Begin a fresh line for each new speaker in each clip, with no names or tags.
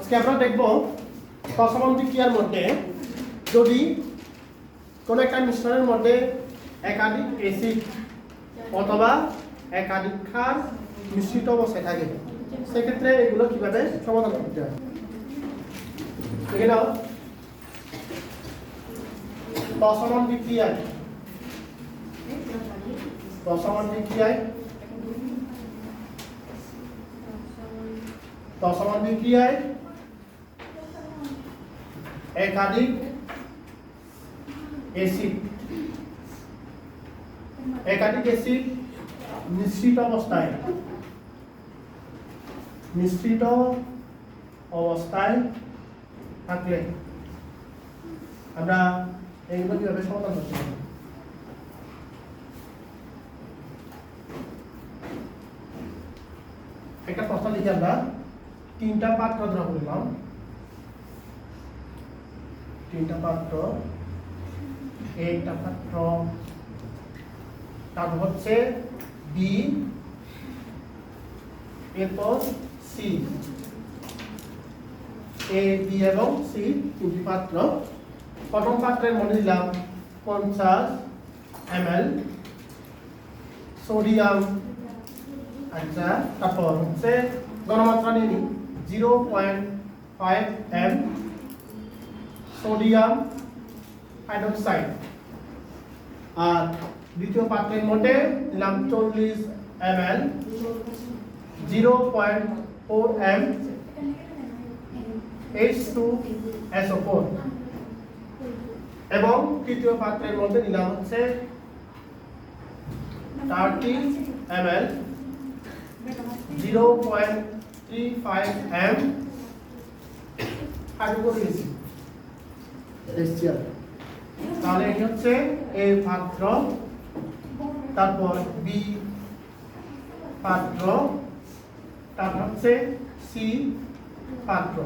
আজকে আমরা দেখব প্রসারণ বিক্রিয়ার মধ্যে যদি কোনো একটা মিশ্রণের মধ্যে একাধিক অ্যাসিড অথবা একাধিক ক্ষার মিশ্রিত অবস্থায় থাকে সেক্ষেত্রে এগুলো কিভাবে সমাধান করতে হয়। এখানে প্রসারণ বিক্রিয়ায় একাধিক অ্যাসিড মিশ্রিত অবস্থায় থাকলে আমরা এইগুলো কিভাবে সমাধান করতে পারি। একটা প্রশ্ন লিখে আমরা তিনটা পাত্র ধরা করলাম, তিনটা পাত্র, একটা পাত্র, তারপর হচ্ছে বি, এরপর সি, এ বি এবং সি তিনটি পাত্র। প্রথম পাত্রের মধ্যে দিলাম 50 ml সোডিয়াম, আচ্ছা তারপর হচ্ছে ঘনমাত্রা নিয়ে নিই 0.5 m সোডিয়াম হাইড্রোক্সাইড। আর দ্বিতীয় পাত্রের মধ্যে নিলাম 40 ml 0.4 m H2SO4 এবং তৃতীয় পাত্রের মধ্যে নিলাম হচ্ছে 30 ml 0.35 m হাইড্রোক্লোরিক অ্যাসিড। তাহলে এটা হচ্ছে এ পাত্র, তারপর বি পাত্র, তারপর হচ্ছে সি পাত্র।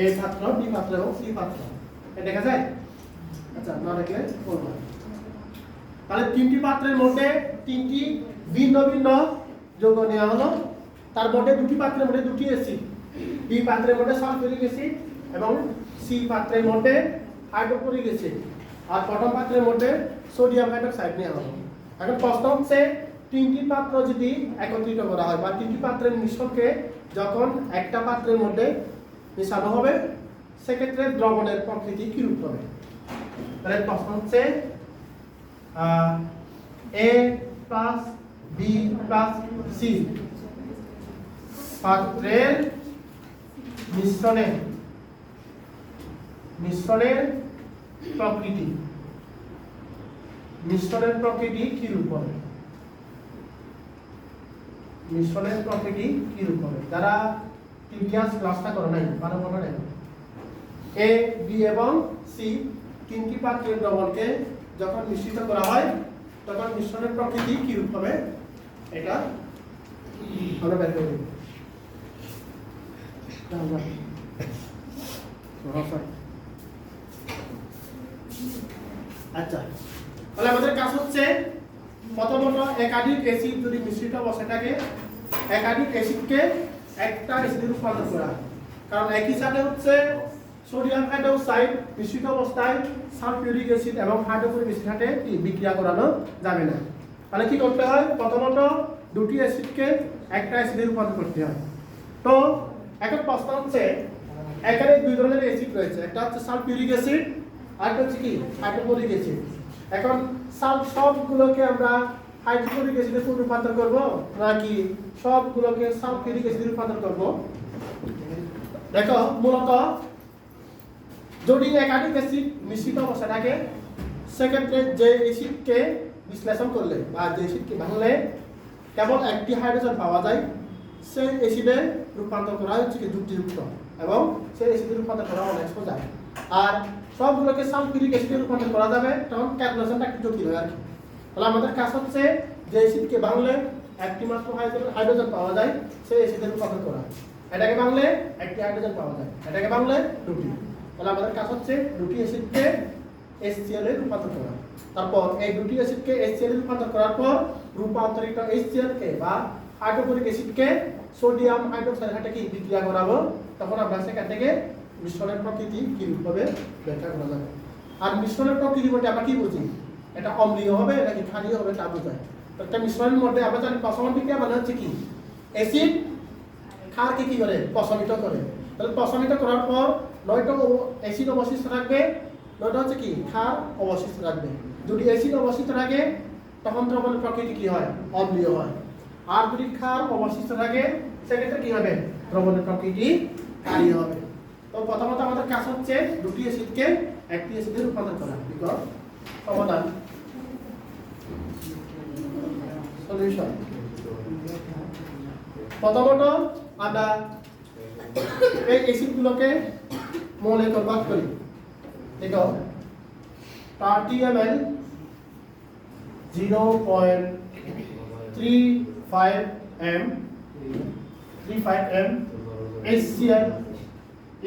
এ পাত্র, বি পাত্র এবং সি পাত্র এটা দেখা যায়। আচ্ছা না দেখলে বলবো। তাহলে তিনটি পাত্রের মধ্যে তিনটি ভিন্ন ভিন্ন যৌগ নেওয়া হলো, তার মধ্যে দুটি পাত্রের মধ্যে দুটি অ্যাসিড, বি পাত্রের মধ্যে সালফিউরিক অ্যাসিড এবং সি পাত্রের মধ্যে হাইড্রোক্লোরিক অ্যাসিড, আর প্রথম পাত্রের মধ্যে সোডিয়াম হাইড্রোক্সাইড নেওয়া হলো। এখন প্রশ্ন হচ্ছে তিনটি পাত্র যদি একত্রিত করা হয় বা তিনটি পাত্রের মিশ্রণকে যখন একটা পাত্রের মধ্যে মিশানো হবে সেক্ষেত্রে দ্রবণের প্রকৃতি কিরূপ হবে। তাহলে প্রশ্ন হচ্ছে A plus B plus C পাত্রের মিশ্রণের প্রকৃতি কিরূপ হবে। যারা প্রিভিয়াস ক্লাসটা করে নাই ভালো মনে নেই। A, B এবং C তিনটি পাত্রের দ্রবণকে যখন মিশ্রিত করা হয় তখন মিশ্রণের প্রকৃতি কিরূপ হবে এটা আমরা বের করে দেব। আচ্ছা তাহলে আমাদের কাজ হচ্ছে প্রথমত একাধিক অ্যাসিড যদি মিশ্রিত অবস্থায় থাকে একাধিক অ্যাসিডকে একটা অ্যাসিডে রূপান্তর করা, কারণ একই সাথে হচ্ছে সোডিয়াম হাইড্রোক্সাইড মিশ্রিত অবস্থায় সালফিউরিক অ্যাসিড এবং হাইড্রোক্লোরিক অ্যাসিড সাথে বিক্রিয়া করানো যাবে না। তাহলে কি করতে হয়, প্রথমত দুটি অ্যাসিডকে একটা অ্যাসিডে রূপান্তর করতে হয়। তো এখন প্রশ্ন হচ্ছে এখানে দুই ধরনের অ্যাসিড রয়েছে, একটা হচ্ছে সালফিউরিক অ্যাসিড আর একটা হচ্ছে কি হাইড্রোক্লোরিক অ্যাসিড। এখন সবগুলোকে আমরা হাইড্রোক্লোরিক অ্যাসিডে রূপান্তর করব নাকি সবগুলোকে সালফিউরিক অ্যাসিডে রূপান্তর করব। দেখো মূলত যদি একাধিক অ্যাসিড মিশ্রিত অবস্থায় থাকে সেক্ষেত্রে যে অ্যাসিডকে বিশ্লেষণ করলে বা যে অ্যাসিডকে ভাঙলে কেবল একটি হাইড্রোজেন পাওয়া যায় সেই অ্যাসিডে রূপান্তর করা হচ্ছে কি যুক্তিযুক্ত এবং সেই অ্যাসিডে রূপান্তর করা অনেক সোজা। আর সবগুলোকে সালফিউরিক অ্যাসিডে রূপান্তর করা যাবে তখন ক্যালকুলেশনটা একটু জটিল হয় আর কি। তাহলে আমাদের কাজ হচ্ছে যে অ্যাসিডকে ভাঙলে একটি মাত্র হাইড্রোজেন পাওয়া যায় সেই অ্যাসিডে রূপান্তর করা, এটাকে ভাঙলে একটি হাইড্রোজেন পাওয়া যায়, এটাকে ভাঙলে দুটি। তাহলে আমাদের কাজ হচ্ছে দুটি অ্যাসিডকে HCl এ রূপান্তর করা, তারপর এই দুটি অ্যাসিডকে HCl এ রূপান্তর করার পর রূপান্তরিত HCl কে বা হাইড্রোক্লোরিক অ্যাসিডকে সোডিয়াম হাইড্রোক্সাইড সাথে বিক্রিয়া করাবো, তখন আমরা সেখান থেকে মিশ্রণের প্রকৃতি কি হবে ব্যাখ্যা করা যাবে। আর মিশ্রণের প্রকৃতি বলতে আমরা কি বুঝি, এটা অম্লীয় হবে নাকি ক্ষারীয় হবে তা বোঝায়। একটা মিশ্রণের মধ্যে আমরা জানি প্রশমন বিক্রিয়া মানে হচ্ছে কি, অ্যাসিড ক্ষারকে কি করে প্রশমিত করে। তাহলে প্রশমিত করার পর নয়তো অ্যাসিড অবশিষ্ট থাকবে, নয়তো হচ্ছে কি ক্ষার অবশিষ্ট থাকবে। যদি অ্যাসিড অবশিষ্ট থাকে তখন দ্রবণের প্রকৃতি কি হয়, অম্লীয় হয়। আর যদি ক্ষার অবশিষ্ট থাকে সেক্ষেত্রে কি হবে, দ্রবণের প্রকৃতি ক্ষারীয় হবে। তো প্রথমত আমাদের কাজ হচ্ছে দুটি অ্যাসিডকে একটি অ্যাসিডে রূপান্তর করা। বিকজ সমাধান সলিউশন। প্রথমত আমরা এই অ্যাসিডগুলোকে মোলে কনভার্ট করি। দেখো 30 ml 0.35 m HCl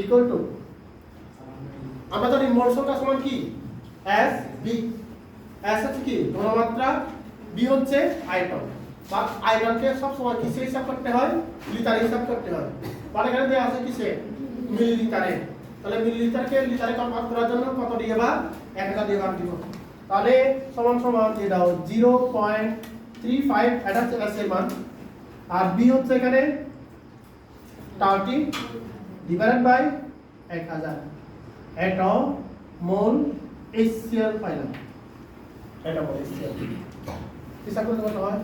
equal to, আমরা জানি মোল সংখ্যা সমান কি, S B। S হচ্ছে কি ঘনমাত্রা, B হচ্ছে আয়তন। বা আয়তনকে সব সময় কিসে হিসাব করতে হয়, লিটারে হিসাব করতে হয়। মানে এখানে দেওয়া আছে কিসে, মিলিলিটারে। তাহলে মিলিলিটারকে লিটারে কনভার্ট করার জন্য কত দিয়ে বা 1000 দিয়ে ভাগ দিব। তাহলে সমান সমান দিয়ে দাও 0.35, এটা হচ্ছে S এর মান। আর B হচ্ছে এখানে 30 ডিভাইডেড বাই 1000, এটা মোল HCl পাইলাম। এটা মোল HCl হিসাব করতে কত হয়,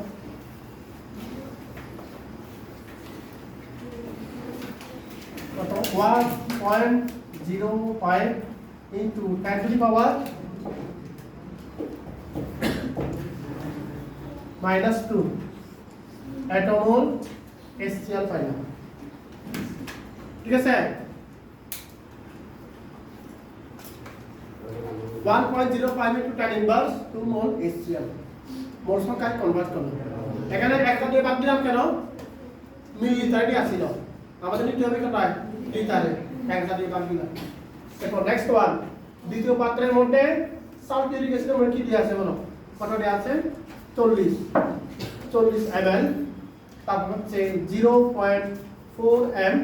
কত 1.05 into 10 to the power -2 এটমোল HCl পাইলাম। ঠিক আছে, 1.05 into 10 inverse 2 মোল HCl মোল সংখ্যায় কনভার্ট করলাম। এখানে একটা দিয়ে বাদ দিলাম কেন, মিলিলিটারে আসিল, আমাদের নিতে হবে কত লিটারে, 1000 দিয়ে বাদ দিলাম। এরপর নেক্সট ওয়ান, দ্বিতীয় পাত্রের মধ্যে সালফিউরিক অ্যাসিডের মধ্যে কি দিয়ে আছে বলো, কত দিয়ে আছে 40 ml। তারপর হচ্ছে 0.4 m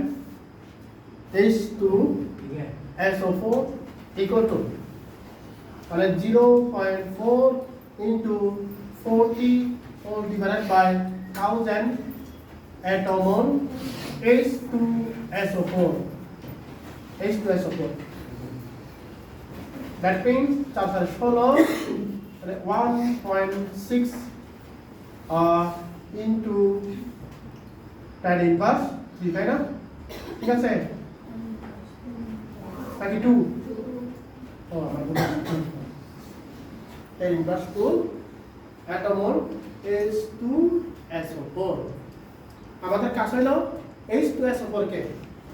H2SO4 equal to, তাহলে 0.4 into 40 divided by 1000 atomol H2SO4. That means চার ষোলো 1.6 into 10 inverse 3, তাই না? ঠিক আছে, 32 10 inverse 2 atomol H2SO4। আমাদের কাজ হলো H2SO4 কে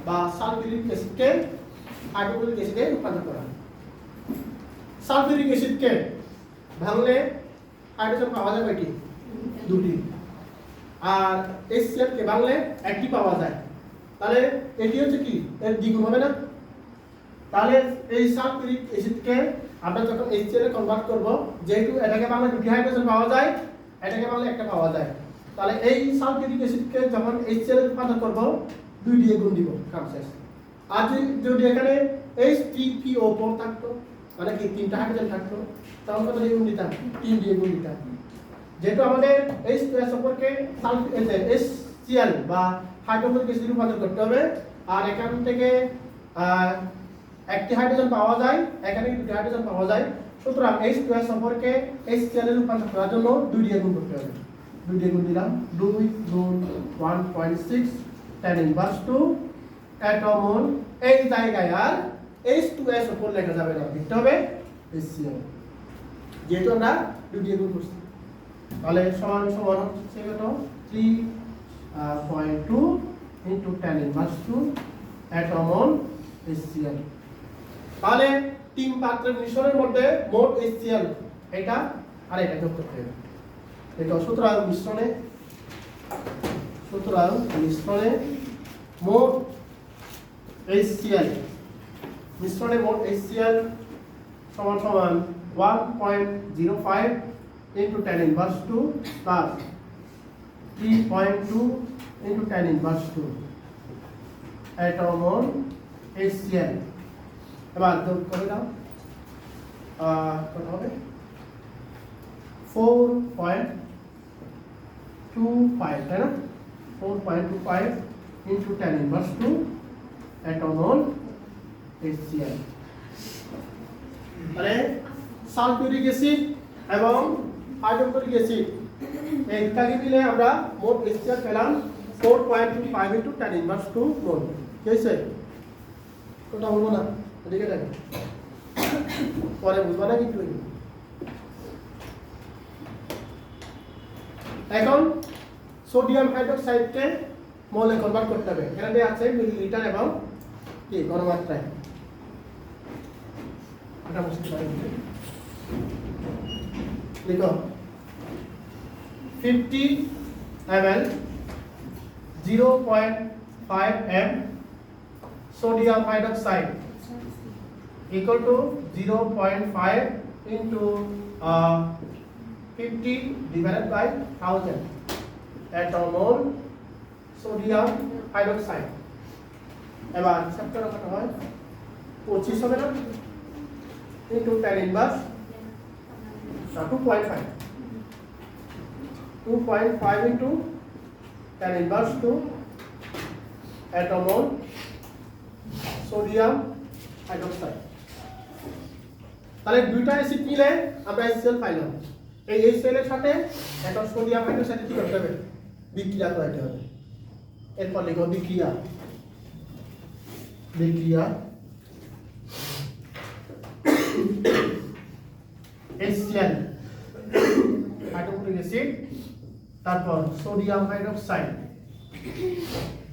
বা সালফিউরিক অ্যাসিডকে হাইড্রোক্লোরিক অ্যাসিডে রূপান্তর করা। সালফিউরিক অ্যাসিডকে ভাঙলে হাইড্রোজেন পাওয়া যায় কয়টি, দুটি। আর HCl কে ভাঙলে একটি পাওয়া যায়। তাহলে এটি হচ্ছে কি, এর দ্বিগুণ হবে না। তাহলে এই সালফিউরিক অ্যাসিডকে আমরা যখন HCl এ কনভার্ট করব, যেহেতু এটাকে ভাঙলে দুটি হাইড্রোজেন পাওয়া যায়, এটাকে ভাঙলে একটা পাওয়া যায়, তাহলে এই সালফিউরিক অ্যাসিডকে যখন HCl এ রূপান্তর করব 2 দিয়ে গুণ দিব, কাম শেষ। আর যদি এখানে H3PO4 থাকতো, মানে কি 3টা হাইড্রোজেন থাকতো, তাহলে কত দিয়ে গুণ দিতাম, 3 দিয়ে গুণ দিতাম। যেহেতু আমাদের H2SO4 কে HCl বা হাইড্রোক্লোরিক অ্যাসিডে রূপান্তর করতে হবে, আর এখান থেকে একটি হাইড্রোজেন পাওয়া যায়, এখানে দুটি হাইড্রোজেন পাওয়া যায়, সুতরাং H2SO4 কে HCl এ রূপান্তর করার জন্য 2 দিয়ে গুণ করতে হবে। 2 দিয়ে গুণ দিলাম, 2 গুণ 1.6 10 inverse 2 atomol। এই জায়গায় আর H2SO4 লেখা যাবে না, লিখতে হবে HCl, যেহেতু আমরা 2 দিয়ে গুণ করছি। তাহলে সমান সমান হচ্ছে কত, 3.2 into 10 inverse 2 atomol HCl। তাহলে তিন পাত্রের মিশ্রণের মধ্যে মোট HCl এটা আর এটা যোগ করতে হবে। এটা সুতরাং মিশ্রণে মোট HCl, মিশ্রণে মোট HCl সমান সমান 1.05 into 10 inverse 2 plus 3.2 into tan inverse 2 atomol HCl এবার যোগ করে দাও কত হবে 4.25 তাই না 4.25 into tan inverse 2 atomol HCl মানে সালফিউরিক অ্যাসিড এবং হাইড্রোক্লোরিক অ্যাসিড এই দুটাকে মিলে আমরা মোট HCl পেলাম 4.25 into tan inverse 2 মোল কি হয়েছে কোনটা বলবো না এদিকে দেখো পরে বুঝবা না কিন্তু এখন সোডিয়াম হাইড্রোক্সাইডকে মোলে কনভার্ট করতে হবে এখানে আছে মিলিলিটার এবং কি ঘনমাত্রায় এটা বুঝতে পারবেন লিখো 50 ml 0.5 m sodium hydroxide equal to 0.5 into 50 divided by 1000 atomol sodium hydroxide এবার চ্যাপ্টার কত হয় 25 হবে না into tan inverse 2.5 into tan inverse 2 atomol sodium hydroxide তাহলে দুইটা অ্যাসিড মিলে আমরা HCl পাইলাম এই HCl এর সাথে একটা সোডিয়াম হাইড্রোক্সাইড কি করতে হবে বিক্রিয়া করতে হবে এরপর লিখো বিক্রিয়া HCl হাইড্রোক্লোরিক অ্যাসিড তারপর সোডিয়াম হাইড্রোক্সাইড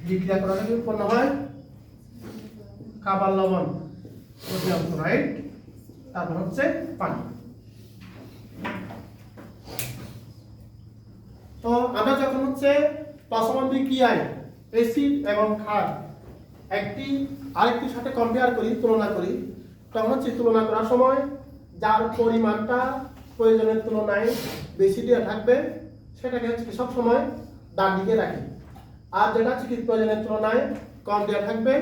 বিক্রিয়া করার পরে উৎপন্ন হয় কার্বন লবণ সোডিয়াম ক্লোরাইড তারপর হচ্ছে পানি তো আমরা যখন হচ্ছে প্রশমন বিক্রিয়ায় অ্যাসিড এবং ক্ষার একটি আরেকটির সাথে কম্পেয়ার করি তুলনা করি তখন হচ্ছে তুলনা করার সময় যার পরিমাণটা প্রয়োজনের তুলনায় বেশি দেওয়া থাকবে সেটাকে হচ্ছে সব সময় ডান দিকে রাখি আর যেটা হচ্ছে কি প্রয়োজনের তুলনায় কম দেওয়া থাকবে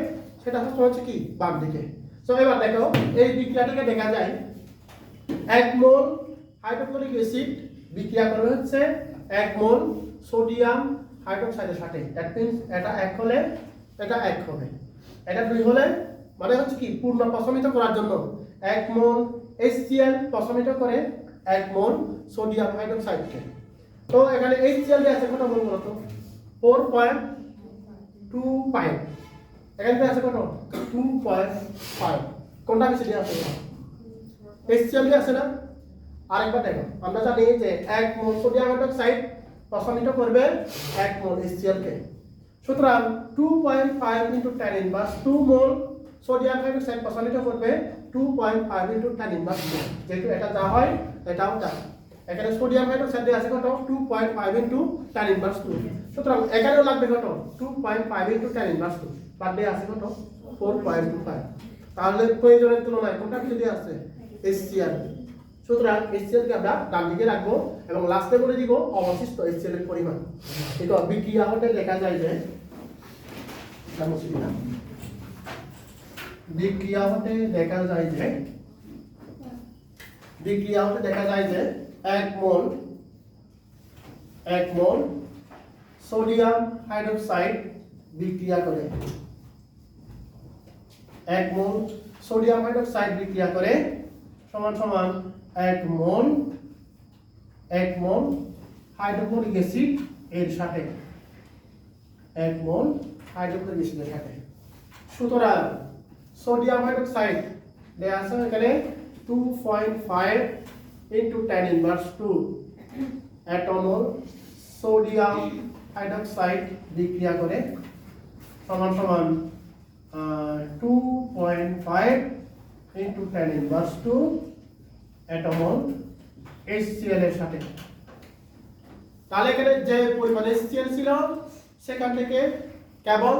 সেটা হচ্ছে কি বাম দিকে তো এবার দেখো এই বিক্রিয়াটাকে দেখা যায় 1 মোল হাইড্রোক্লোরিক অ্যাসিড বিক্রিয়া করে হচ্ছে 1 মোল সোডিয়াম হাইড্রোক্সাইডের সাথে দ্যাট মিন্স এটা 1 হলে এটা 1 হবে এটা 2 হলে মানে হচ্ছে কি পূর্ণ প্রশমিত করার জন্য 1 মোল HCl প্রশমিত করে 1 মোল সোডিয়াম হাইড্রোক্সাইডকে তো এখানে HCl এর আছে কত মোল বলতো 4.25 এখানে আছে কত 2.5 কোনটা বেশি দেওয়া আছে HCl আছে না আরেকবার দেখো আমরা জানি যে 1 মোল সোডিয়াম হাইড্রোক্সাইড প্রশমিত করবে 1 মোল HCl কে সুতরাং 2.5 into tan inverse 2 মোল সোডিয়াম হাইড্রোক্সাইড প্রশমিত করবে 2.5 into tan inverse 2 যেহেতু এটা যা হয় এটাও তা এখানে সোডিয়াম হাইড্রোক্সাইড আছে কত 2.5 into tan inverse 2 সুতরাং এখানেও লাগবে কত 2.5 into tan inverse 2 বাদ দিয়ে আছে কত 4.25 তাহলে প্রয়োজনের তুলনায় কোনটা বেশি দিয়ে আছে HCl সুতরাং HCl কে আমরা ডান দিকে রাখবো এবং লাস্টে বলে দিব অবশিষ্ট HCl এর পরিমাণ এটা বিক্রিয়া হতে দেখা যায় যে বিক্রিয়া হতে দেখা যায় যে 1 মোল সোডিয়াম হাইড্রোক্সাইড বিক্রিয়া করে 1 মোল সোডিয়াম হাইড্রোক্সাইড বিক্রিয়া করে সমান সমান 1 মোল হাইড্রোক্লোরিক অ্যাসিড এর সাথে 1 মোল হাইড্রোক্লোরিক অ্যাসিডের সাথে সুতরাং সোডিয়াম হাইড্রোক্সাইড দেয়া আছে এখানে 2.5 into tan inverse 2 atomol sodium hydroxide বিক্রিয়া করে সমান সমান 2.5 into tan inverse 2 atomol HCl এর সাথে তাহলে এখানে যে পরিমাণ HCl ছিল সেখান থেকে কেবল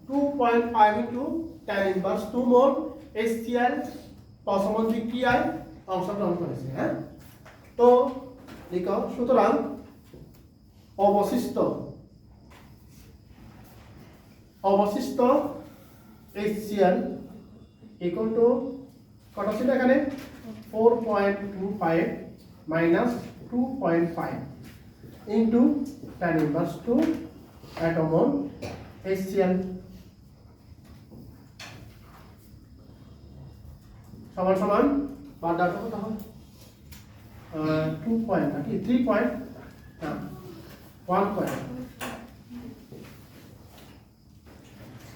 2.5 into tan inverse 2 মোল HCl প্রশমন বিক্রিয়ায় অংশগ্রহণ করেছে হ্যাঁ তো লিখো সুতরাং অবশিষ্ট অবশিষ্ট HCl ইকুয়াল টু কত ছিল এখানে 4.25 minus 2.5 into tan inverse 2 atom on HCl সমান সমান বারটা কত হবে 2 পয়েন্ট নাকি 3 পয়েন্ট না 1 পয়েন্ট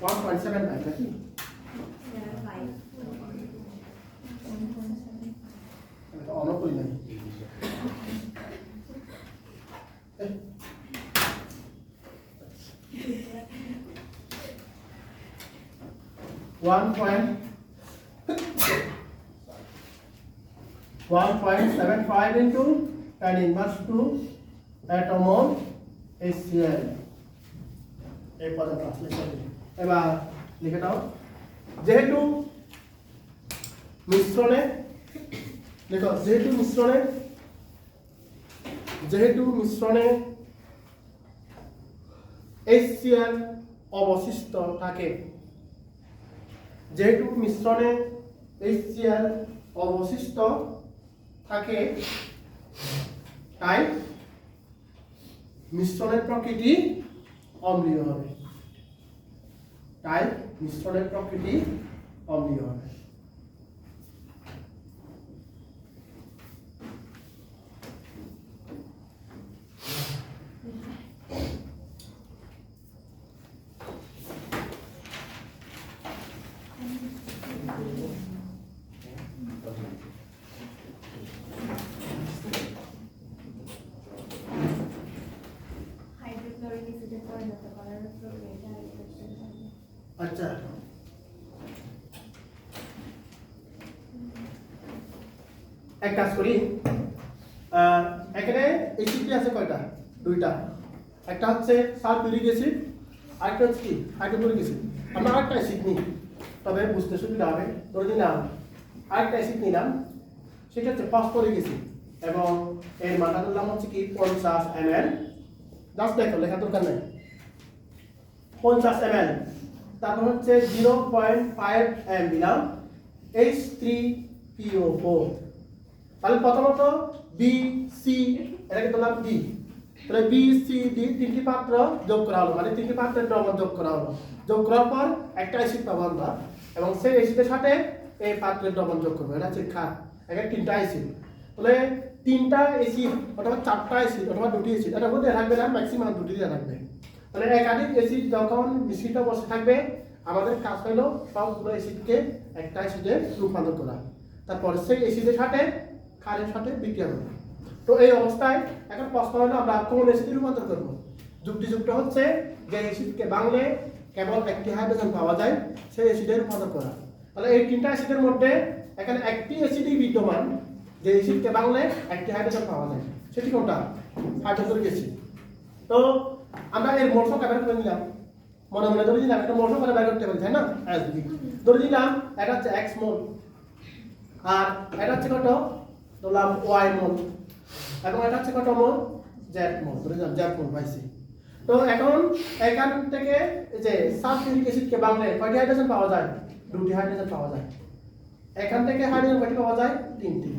1.7 নাকি অন করি নাই 1.75 into tan inverse 2 atom on HCl এই পদে ট্রান্সলেশন এবার লিখে দাও যেহেতু মিশ্রণে দেখো যেহেতু মিশ্রণে HCl অবশিষ্ট থাকে তাই মিশ্রণের প্রকৃতি অম্লীয় হবে আচ্ছা এক কাজ করি এখানে এসিড আছে কয়টা দুইটা একটা হচ্ছে সালফিউরিক অ্যাসিড আরেকটা হচ্ছে কি হাইড্রোক্লোরিক অ্যাসিড আমরা আরেকটা অ্যাসিড নিই তবে বুঝতে সুবিধা হবে ধরে নিলাম আরেকটা অ্যাসিড নিলাম সেটা হচ্ছে ফসফরিক অ্যাসিড এবং এর মাত্রা ধরলাম হচ্ছে কি 50 ml জাস্ট দেখো লেখা দরকার নেই 50 ml তারপর হচ্ছে 0.5 m দিলাম H3PO4 তাহলে প্রথমত বি সি এটাকে ধরলাম ডি তাহলে বি সি ডি তিনটি পাত্র যোগ করা হলো মানে তিনটি পাত্রের দ্রবণ যোগ করা হলো যোগ করার পর একটা অ্যাসিড পাবো আমরা এবং সেই অ্যাসিডের সাথে এই পাত্রের দ্রবণ যোগ করবো এটা হচ্ছে খাত এখানে তিনটা অ্যাসিড তাহলে তিনটা অ্যাসিড অথবা চারটা অ্যাসিড অথবা দুটি অ্যাসিড এটার মধ্যে থাকবে না ম্যাক্সিমাম দুটি দিয়ে থাকবে তাহলে একাধিক অ্যাসিড যখন মিশ্রিত অবস্থায় থাকবে আমাদের কাজ হলো সবগুলো অ্যাসিডকে একটা অ্যাসিডে রূপান্তর করা তারপর সেই অ্যাসিডের সাথে ক্ষারের সাথে বিক্রিয়া করবে তো এই অবস্থায় এখন প্রশ্ন হলো আমরা কোন অ্যাসিডে রূপান্তর করব যুক্তিযুক্ত হচ্ছে যে অ্যাসিডকে ভাঙলে কেবল একটি হাইড্রোজেন পাওয়া যায় সেই অ্যাসিডে রূপান্তর করা তাহলে এই তিনটা অ্যাসিডের মধ্যে এখানে একটি অ্যাসিডই বিদ্যমান যে অ্যাসিডকে ভাঙলে একটি হাইড্রোজেন পাওয়া যায় সেটি কোনটা হাইড্রোক্লোরিক অ্যাসিড তো আমরা এর মোল সংখ্যা বের করে নিলাম মনে মনে ধরে নিলাম একটা মোল সংখ্যা বের করতে পারি তাই না ধরে নিলাম এটা হচ্ছে x মোল আর এটা হচ্ছে কত ধরলাম y মোল এবং এটা হচ্ছে কত মোল z মোল ধরে নিলাম z মোল পাইছি তো এখন এখান থেকে যে সালফিউরিক অ্যাসিডকে ভাঙলে কয়টি হাইড্রোজেন পাওয়া যায় দুটি হাইড্রোজেন পাওয়া যায় এখান থেকে হাইড্রোজেন কয়টি পাওয়া যায় তিনটি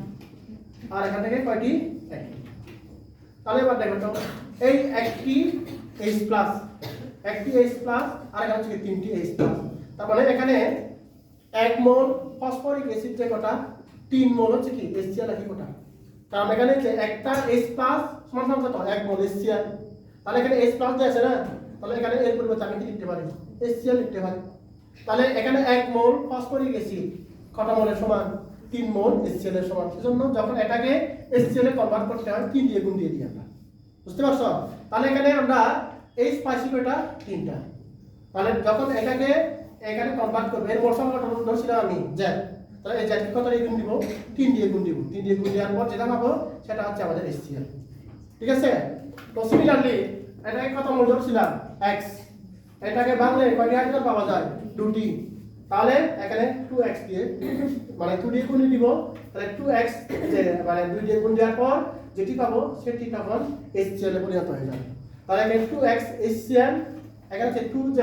আর এখান থেকে কয়টি একটি তাহলে এবার দেখো তো এই একটি H+ একটি H+ আর এখানে হচ্ছে তিনটি H+, তার মানে এখানে 1 মোল ফসফরিক অ্যাসিড যে কটা 3 মোল হচ্ছে কি HCl কি কটা কারণ এখানে যে একটা H+ সমান সমান কত 1 মোল HCl তাহলে এখানে H+ যে আছে না তাহলে এখানে এর পরিবর্তে আমি কি লিখতে পারি HCl লিখতে পারি তাহলে এখানে 1 মোল ফসফরিক অ্যাসিড কত মোলের সমান 3 মোল HCl এর সমান সেজন্য যখন এটাকে HCl এ কনভার্ট করতে হয় 3 দিয়ে গুণ দিয়ে দিই আমরা বুঝতে পারছো তাহলে এখানে আমরা H পাইছি কয়টা তিনটা তাহলে যখন এটাকে এখানে কনভার্ট করব এর মোল সংখ্যা কত ধরছিলাম আমি z তাহলে এই z কে কত দিয়ে গুণ দিব 3 দিয়ে গুণ দিব 3 দিয়ে গুণ দেওয়ার পর যেটা পাবো সেটা হচ্ছে আমাদের HCl ঠিক আছে তো সিমিলারলি এটাকে কত মোল ধরছিলাম x এটাকে ভাঙলে কয়টি হাইড্রোজেন পাওয়া যায় দুটি তাহলে এখানে 2x দিয়ে মানে 2 দিয়ে গুণ দিব তাহলে 2x যে মানে 2 দিয়ে গুণ দেওয়ার পর যেটি পাবো সেটি তখন HCl এ পরিণত হয়ে যাবে তাহলে এখানে 2x HCl এখানে হচ্ছে 2z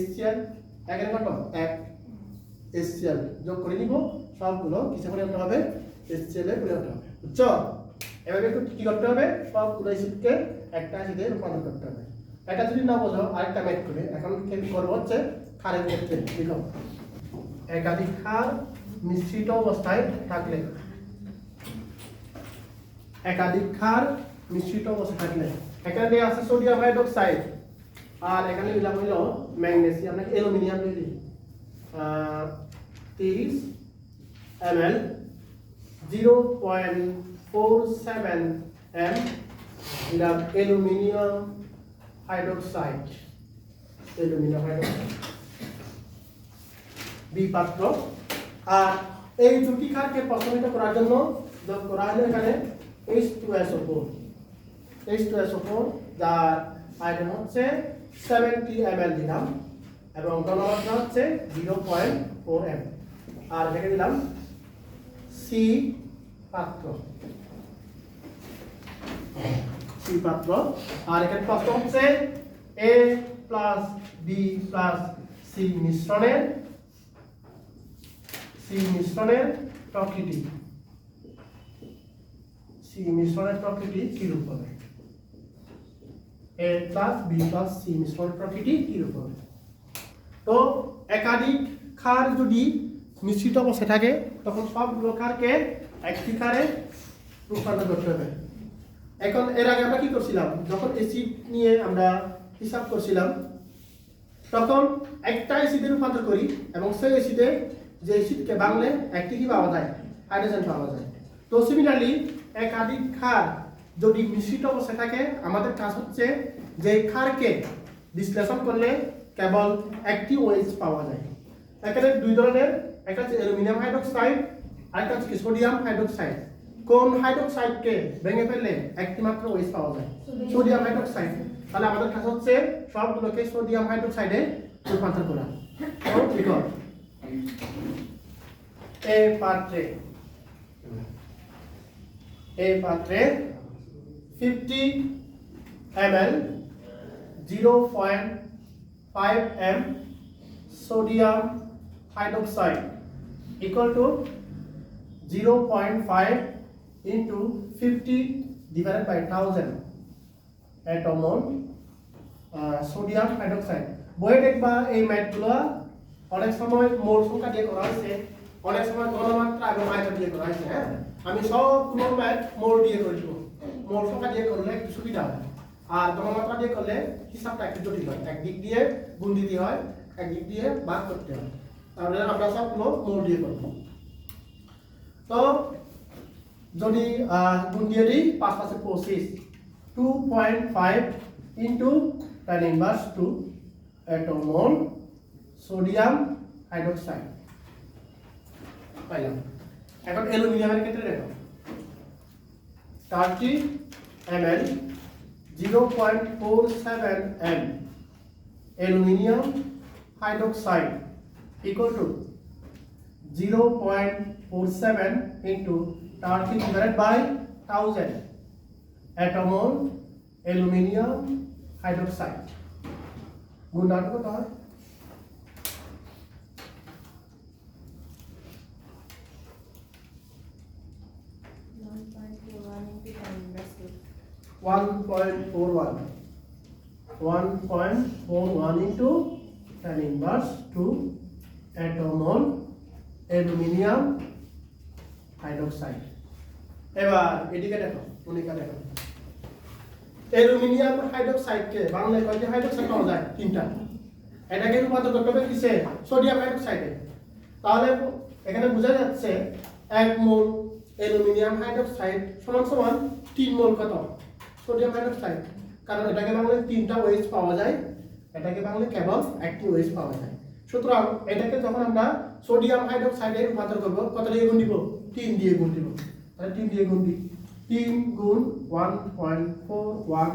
HCl এখানে কত 1 HCl যোগ করে নিব সবগুলো কিসে পরিণত হবে HCl এ পরিণত হবে বুঝছো এভাবে একটু কি করতে হবে সবগুলো অ্যাসিডকে একটা অ্যাসিডে রূপান্তর করতে হবে এটা যদি না বোঝো আরেকটা ম্যাথ করে এখন কি করব হচ্ছে ক্ষারের ক্ষেত্রে দেখো একাধিক ক্ষার মিশ্রিত অবস্থায় থাকলে একাধিক ক্ষার মিশ্রিত অবস্থায় থাকলে এখানে দেয়া আছে সোডিয়াম হাইড্রোক্সাইড আর এখানে দিলাম হলো ম্যাগনেসিয়াম নাকি অ্যালুমিনিয়াম দিই 30 ml 0.47 m দিলাম অ্যালুমিনিয়াম হাইড্রোক্সাইড বি পাত্র আর এই দুটি ক্ষারকে প্রশমিত করার জন্য যোগ করা হলো এখানে H2SO4 যার আয়তন হচ্ছে 70 ml দিলাম এবং ঘনমাত্রা হচ্ছে 0.4 m আর এখানে দিলাম সি পাত্র আর এখানে প্রশ্ন হচ্ছে A plus B plus C মিশ্রণের প্রকৃতি কি রূপ হবে A plus B plus C মিশ্রণের প্রকৃতি কি রূপ হবে তো একাধিক ক্ষার যদি মিশ্রিত অবস্থায় থাকে তখন সবগুলো ক্ষারকে একটি ক্ষারে রূপান্তর করতে হবে এখন এর আগে আমরা কি করছিলাম যখন অ্যাসিড নিয়ে আমরা হিসাব করছিলাম তখন একটা অ্যাসিডে রূপান্তর করি এবং সেই অ্যাসিডে যে অ্যাসিডকে ভাঙলে একটি কি পাওয়া যায় হাইড্রোজেন পাওয়া যায় তো সিমিলারলি একাধিক ক্ষার যদি মিশ্রিত অবস্থায় থাকে আমাদের কাজ হচ্ছে যে ক্ষারকে বিশ্লেষণ করলে কেবল একটি OH পাওয়া যায় এখানে দুই ধরনের একটা হচ্ছে অ্যালুমিনিয়াম হাইড্রোক্সাইড আর একটা হচ্ছে সোডিয়াম হাইড্রোক্সাইড কোন হাইড্রোক্সাইডকে ভেঙে ফেললে একটি মাত্র OH পাওয়া যায় সোডিয়াম হাইড্রোক্সাইড তাহলে আমাদের কাজ হচ্ছে সবগুলোকে সোডিয়াম হাইড্রোক্সাইডে রূপান্তর করা তো লিখো এই পাত্রে 50 ml 0.5 m sodium hydroxide equal to 0.5 into 50 divided by 1000 atomol sodium hydroxide বইয়ে দেখবা এই ম্যাথগুলো অনেক সময় মোল সংখ্যা দিয়ে করা হয়েছে অনেক সময় ঘনমাত্রা এবং আয়তন দিয়ে করা হয়েছে হ্যাঁ আমি সবগুলো ম্যাথ মোল দিয়ে করে দিব মোল সংখ্যা দিয়ে করলে একটু সুবিধা হয় আর ঘনমাত্রা দিয়ে করলে হিসাবটা একটু জটিল হয় একদিক দিয়ে গুণ দিতে হয় একদিক দিয়ে ভাগ করতে হয় তাহলে আমরা সবগুলো মোল দিয়ে করব তো যদি গুণ দিয়ে দিই 5 5 25 2.5 into 10 inverse 2 atomol sodium hydroxide পাইলাম এখন অ্যালুমিনিয়ামের ক্ষেত্রে দেখো 30 ml 0.47 m aluminum hydroxide equal to 0.47 into 30 divided by 1000 atomol aluminum hydroxide গুণাটা কত হয় 1.41 into 10 inverse 2 atomol aluminum hydroxide এবার এদিকে দেখো মনিকা দেখো অ্যালুমিনিয়াম হাইড্রোক্সাইডকে বাংলায় কয়টি হাইড্রোক্সাইড পাওয়া যায় তিনটা এটাকে রূপান্তর করতে হবে কিসে সোডিয়াম হাইড্রোক্সাইডে তাহলে এখানে বোঝা যাচ্ছে 1 মোল অ্যালুমিনিয়াম হাইড্রোক্সাইড সমান সমান 3 মোল কত সোডিয়াম হাইড্রোক্সাইড কারণ এটাকে বাংলায় তিনটা OH পাওয়া যায় এটাকে বাংলায় কেবল একটি OH পাওয়া যায় সুতরাং এটাকে যখন আমরা সোডিয়াম হাইড্রোক্সাইডে রূপান্তর করব কত দিয়ে গুণ দিব 3 দিয়ে গুণ দিব তাহলে 3 দিয়ে গুণ দিই 3 গুণ 1.41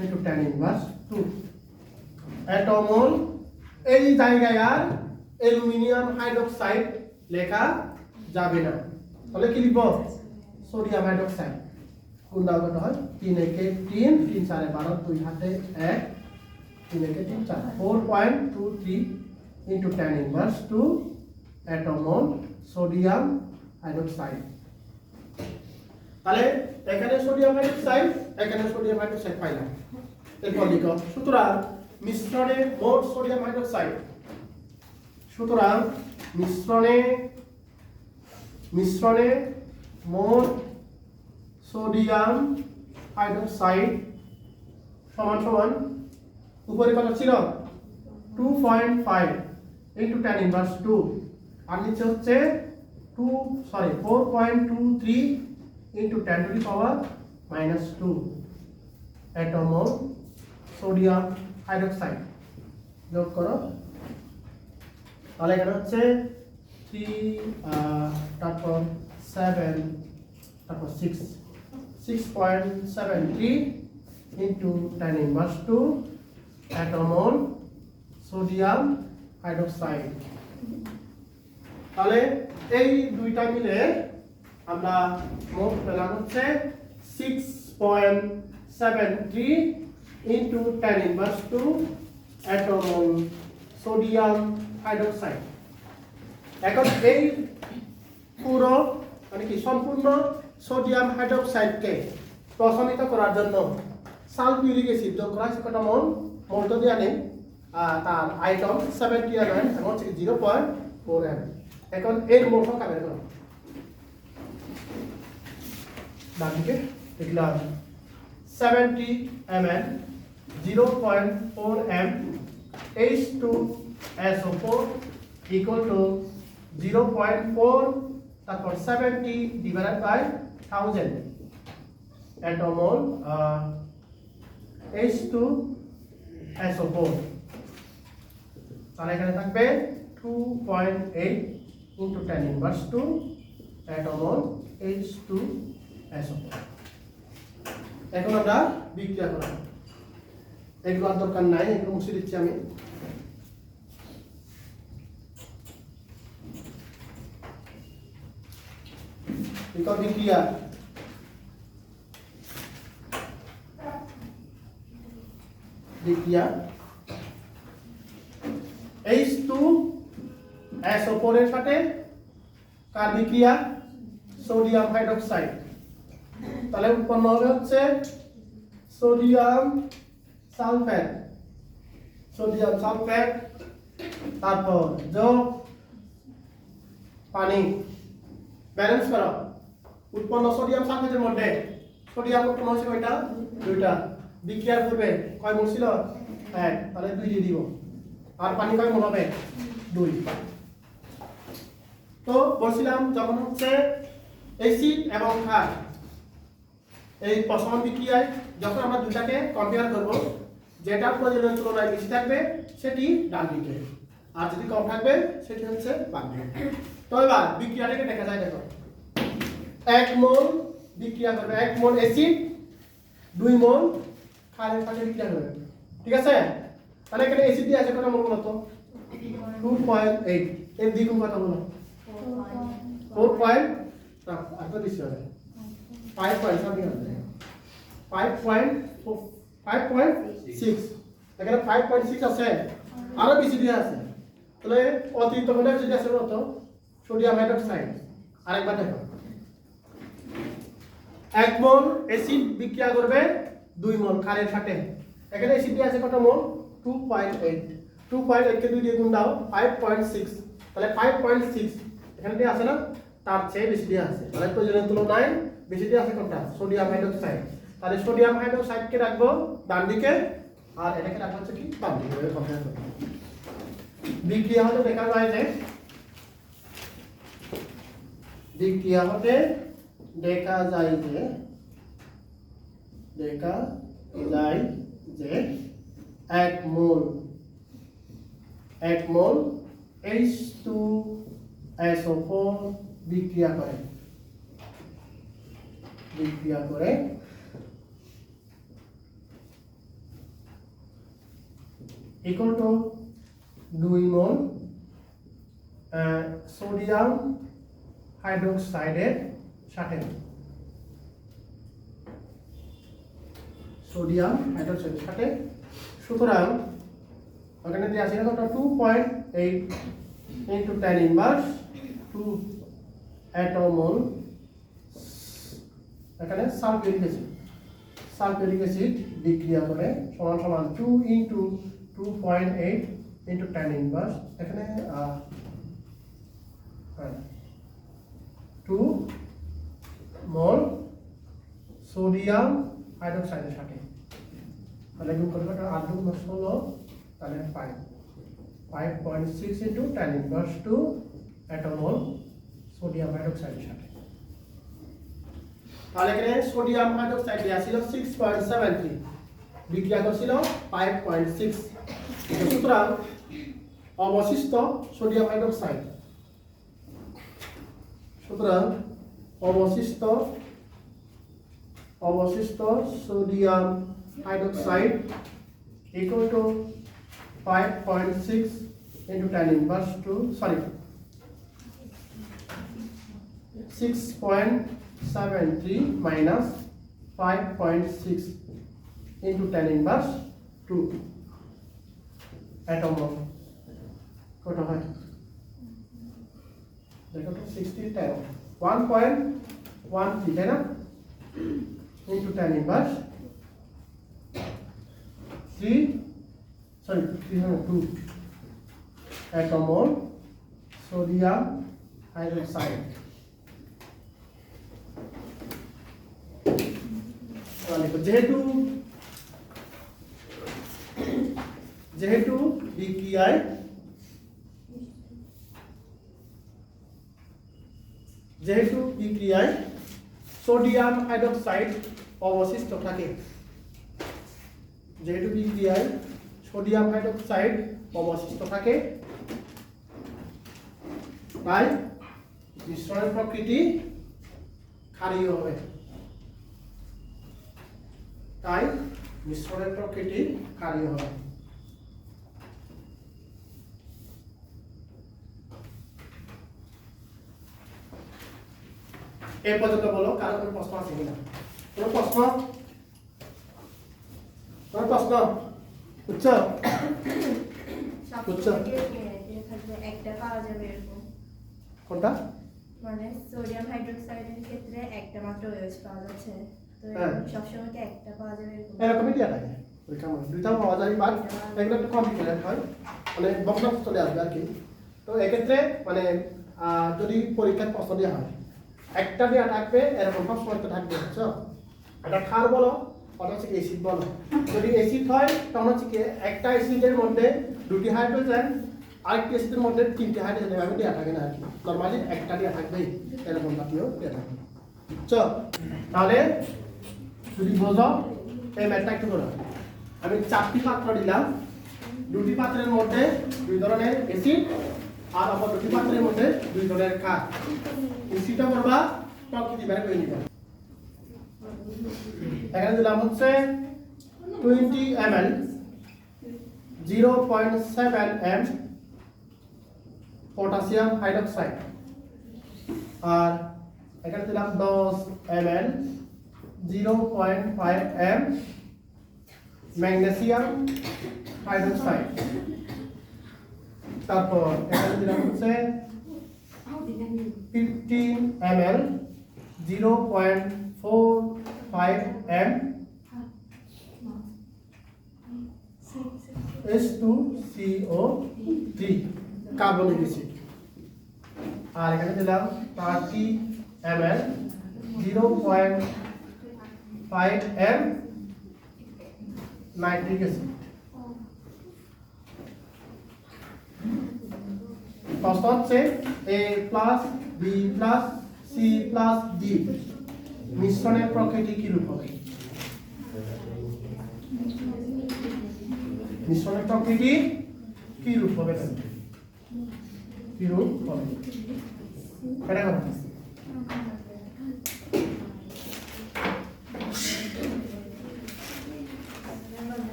into 10 inverse 2 atomol এই জায়গায় আর অ্যালুমিনিয়াম হাইড্রোক্সাইড লেখা যাবে না তাহলে কি লিখব সোডিয়াম হাইড্রোক্সাইড গুণ দাও কত হয় 3 একে 3 3 4 12 2 হাতে 1 negative 4.23 into 10 inverse 2 atomol sodium hydroxide. তাহলে এখানে সোডিয়াম হাইড্রোক্সাইড, এখানে সোডিয়াম হাইড্রোক্সাইড পাইলাম। এরপর লিখো, সুতরাং মিশ্রণে মোট সোডিয়াম হাইড্রোক্সাইড, সুতরাং মিশ্রণে মোট সোডিয়াম হাইড্রোক্সাইড সমান সমান উপরে কত ছিল 2.5 into 10 inverse 2 আর নিচে হচ্ছে 4.23 into 10 to the power minus 2 atomol sodium hydroxide যোগ করো। তাহলে এখানে হচ্ছে 3 তারপর 7 তারপর 6.73 into 10 inverse 2 atomol sodium hydroxide. তাহলে এই দুইটা মিলে আমরা মোট পেলাম হচ্ছে 6.73 into 10 inverse 2 atomol sodium hydroxide. এখন এই পুরো মানে কি সম্পূর্ণ সোডিয়াম হাইড্রোক্সাইডকে প্রশমিত করার জন্য সালফিউরিক অ্যাসিড যোগ করা হয়েছে কটা মোল, মোল তো দেওয়া নেই, তার আয়তন 70 ml এবং হচ্ছে 0.4 ml। এখন এর মোল সংখ্যা বের করো। বাকিকে লিখলাম 70 ml 0.4 m H2SO4 equal to 0.4 তারপর 70 divided by 1000 atomol H2SO4। তাহলে এখানে থাকবে 2.8 into 10 inverse 2 atomol H2SO4। এখন আমরা বিক্রিয়া করব, এগুলো আর দরকার নাই, এগুলো মুছে দিচ্ছি আমি। বিক্রিয়া H2SO4 এর সাথে কার বিক্রিয়া সোডিয়াম হাইড্রোক্সাইড। তাহলে উৎপন্ন হবে হচ্ছে সোডিয়াম সালফেট, তারপর যোগ পানি, ব্যালেন্স করো। উৎপন্ন সোডিয়াম সালফেটের মধ্যে সোডিয়াম উৎপন্ন হয়েছে কয়টা? দুইটা। বিক্রিয়ার পূর্বে কয় মোল ছিল? 1, তাহলে 2 দিয়ে দিব। আর পানি কয় মোল হবে? 2। তো বলছিলাম যখন হচ্ছে অ্যাসিড এবং ক্ষার এই প্রশমন বিক্রিয়ায় যখন আমরা দুটাকে কম্পেয়ার করব, যেটা প্রয়োজনের তুলনায় বেশি থাকবে সেটি ডান দিকে, আর যদি কম থাকবে সেটি হচ্ছে বাম দিকে। তো এবার বিক্রিয়াটাকে দেখা যায়, দেখো 1 মোল বিক্রিয়া করবে, 1 মোল অ্যাসিড 2 মোল ক্ষারের সাথে বিক্রিয়া করবে, ঠিক আছে? তাহলে এখানে অ্যাসিড দিয়ে আছে কত মোল বলতো? 2.8। এর দ্বিগুণ কত হলো? 4. আর তো বেশি হবে 5.6। এখানে 5.6 আছে, আরো বেশি দিয়ে আছে। তাহলে অতিরিক্ত হলে যদি আছে কত? Sodium hydroxide. আরেকবার দেখো, 1 মোল অ্যাসিড বিক্রিয়া করবে 2 মোল ক্ষারের সাথে। এখানে অ্যাসিড দিয়ে আছে কত মোল? 2.8। 2.8 কে 2 দিয়ে গুণ দাও 5.6। তাহলে 5.6 এখানে দিয়ে আছে না, তার চেয়ে বেশি দিয়ে আছে। তাহলে প্রয়োজনের তুলনায় বেশি দিয়ে আছে কোনটা? Sodium hydroxide. তাহলে সোডিয়াম হাইড্রোক্সাইডকে রাখবো ডান দিকে, আর এটাকে রাখবো হচ্ছে কি বাম দিকে। কম্পেয়ার করব, বিক্রিয়া হতে দেখা যায় যে এক মোল H2SO4 বিক্রিয়া করে equal to 2 মোল সোডিয়াম হাইড্রোক্সাইডের সাথে। সুতরাং ওখানে দেওয়া আছে কত 2.8 into tan inverse 2 atomol এখানে সালফিউরিক অ্যাসিড বিক্রিয়া করে সমান সমান 2 into 2.8 into tan inverse এখানে 2 মোল সোডিয়াম হাইড্রোক্সাইডের সাথে তাহলে গুণ করলে 8 গুণ 16 তাহলে 5.6 into tan inverse 2 atomol sodium হাইড্রোক্সাইডের সাথে তাহলে এখানে সোডিয়াম হাইড্রোক্সাইড দেওয়া ছিল 6.73 বিক্রিয়া করছিল 5.6 সুতরাং অবশিষ্ট sodium hydroxide sodium hydroxide equal to 5.6 into tan inverse 6.73 minus 5.6 into tan inverse 2 atomol কত হয় দেখো তো 60 10 1.13 তাই না into tan inverse 302 atomol sodium hydroxide যেহেতু বিক্রিয়ায় সোডিয়াম হাইড্রোক্সাইড অবশিষ্ট থাকে তাই মিশ্রণের প্রকৃতি ক্ষারীয় হবে এই পর্যন্ত বলো কারো কোনো প্রশ্ন আছে কিনা কোনো প্রশ্ন বুঝছো
একটা পাওয়া যাবে এরকম
কোনটা
মানে সোডিয়াম হাইড্রোক্সাইডের ক্ষেত্রে একটা মাত্র ওএইচ পাওয়া যাচ্ছে তো সবসময় কি একটা পাওয়া যাবে
এরকমই দেওয়া থাকে দুইটা পাওয়া যায় বাট এগুলো একটু কমপ্লিকেটেড হয় মানে বক্স চলে আসবে আর কি তো এক্ষেত্রে মানে যদি পরীক্ষার প্রশ্ন দেওয়া হয় একটা দেওয়া থাকবে এরকম সব সময় থাকবে বুঝছো এটা ক্ষার বলো অথবা হচ্ছে অ্যাসিড বলো যদি অ্যাসিড হয় তখন হচ্ছে কি একটা অ্যাসিডের মধ্যে দুটি হাইড্রোজেন আরেকটি অ্যাসিডের মধ্যে তিনটি হাইড্রোজেন এভাবে দেওয়া থাকে না আর কি নর্মালি একটা দেওয়া থাকবেই এরকম জাতীয় দেওয়া থাকবে বুঝছো তাহলে যদি বোঝো এই ম্যাথটা একটু করো আমি 4টি পাত্র দিলাম দুটি পাত্রের মধ্যে দুই ধরনের অ্যাসিড আর অপর দুটি পাত্রের মধ্যে দুই ধরনের ক্ষার অ্যাসিডটা করবা প্রকৃতি বের করে নিবা এখানে দিলাম হচ্ছে 20 ml 0.7 m পটাশিয়াম হাইড্রোক্সাইড আর এখানে দিলাম 10 ml 0.5 m ম্যাগনেসিয়াম হাইড্রোক্সাইড তারপর এখানে দিলাম হচ্ছে 15 ml 0.45 m H2CO3 carbonic acid আর এখানে দিলাম 30 ml 0.5 m নাইট্রিক অ্যাসিড প্রশ্ন হচ্ছে A plus B plus C plus D মিশ্রণের প্রকৃতি কি রূপ হবে মিশ্রণের প্রকৃতি কি রূপ হবে এটা কথা